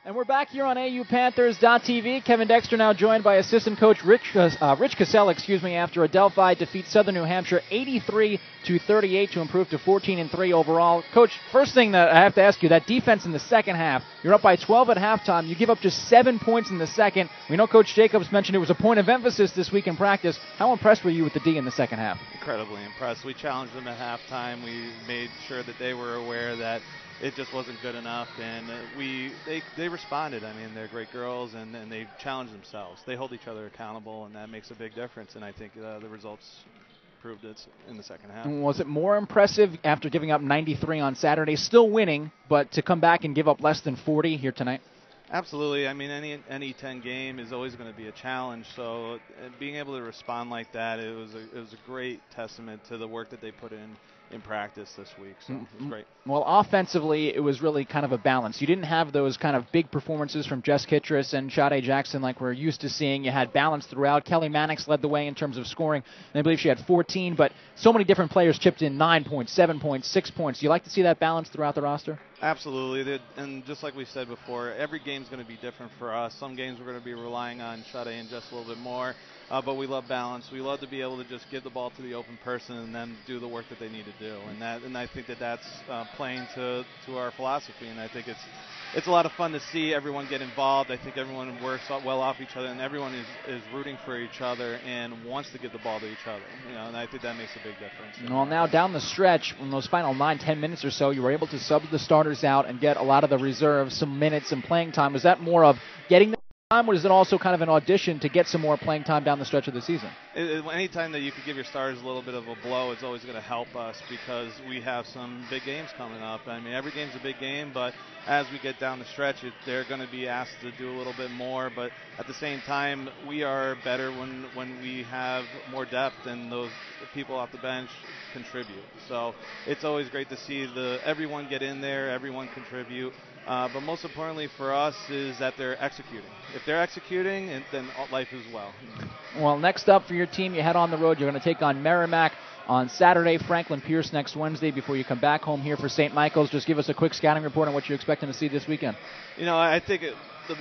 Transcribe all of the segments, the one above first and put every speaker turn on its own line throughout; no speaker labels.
And we're back here on AUPanthers.tv. Kevin Dexter now joined by assistant coach Rich Cassell, after Adelphi defeats Southern New Hampshire 83-38 to improve to 14-3 overall. Coach, first thing that I have to ask you, that defense in the second half, you're up by 12 at halftime. You give up just 7 points in the second. We know Coach Jacobs mentioned it was a point of emphasis this week in practice. How impressed were you with the D in the second half?
Incredibly impressed. We challenged them at halftime. We made sure that they were aware that it just wasn't good enough, and they responded. I mean, they're great girls, and they challenge themselves. They hold each other accountable, and that makes a big difference, and I think the results proved it in the second half.
Was it more impressive after giving up 93 on Saturday, still winning, but to come back and give up less than 40 here tonight?
Absolutely. I mean, any 10 game is always going to be a challenge. So being able to respond like that, it was a great testament to the work that they put in practice this week. So it was great.
Well, offensively, it was really kind of a balance. You didn't have those kind of big performances from Jess Kittredge and Sade Jackson like we're used to seeing. You had balance throughout. Kelly Mannix led the way in terms of scoring, and I believe she had 14, but so many different players chipped in 9 points, 7 points, 6 points. Do you like to see that balance throughout the roster?
Absolutely. And just like we said before, every game's going to be different for us. Some games we're going to be relying on Sade and Jess a little bit more, but we love balance. We love to be able to just give the ball to the open person and then do the work that they need to do. And I think that's playing to our philosophy, and I think it's a lot of fun to see everyone get involved. I think everyone works well off each other, and everyone is rooting for each other and wants to give the ball to each other. And I think that makes a big difference.
Well, now down the stretch, in those final 9-10 minutes or so, you were able to sub the starters out and get a lot of the reserves some minutes and playing time. Was that more of getting the time, or is it also kind of an audition to get some more playing time down the stretch of the season?
Anytime that you could give your starters a little bit of a blow, it's always going to help us because we have some big games coming up. I mean, every game's a big game, but as we get down the stretch, they're going to be asked to do a little bit more. But at the same time, we are better when we have more depth and those people off the bench contribute. So it's always great to see everyone get in there, everyone contribute. But most importantly for us is that they're executing. If they're executing, then life is well.
Well, next up for your team, you head on the road. You're going to take on Merrimack on Saturday, Franklin Pierce next Wednesday before you come back home here for St. Michael's. Just give us a quick scouting report on what you're expecting to see this weekend.
I think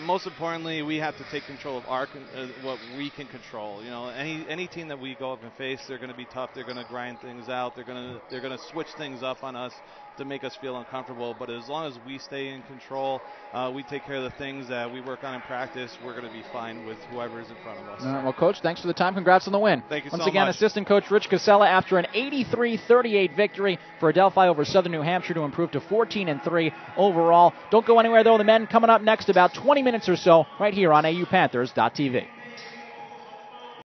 most importantly, we have to take control of what we can control. Any team that we go up and face, they're going to be tough. They're going to grind things out. They're going to switch things up on us to make us feel uncomfortable. But as long as we stay in control, we take care of the things that we work on in practice, we're going to be fine with whoever is in front of us.
All right, well, Coach, thanks for the time. Congrats on the win.
Thank you so much.
Once again, Assistant Coach Rich Casella after an 83-38 victory for Adelphi over Southern New Hampshire to improve to 14-3 overall. Don't go anywhere, though. The men coming up next about 20 minutes or so right here on AUPanthers.tv.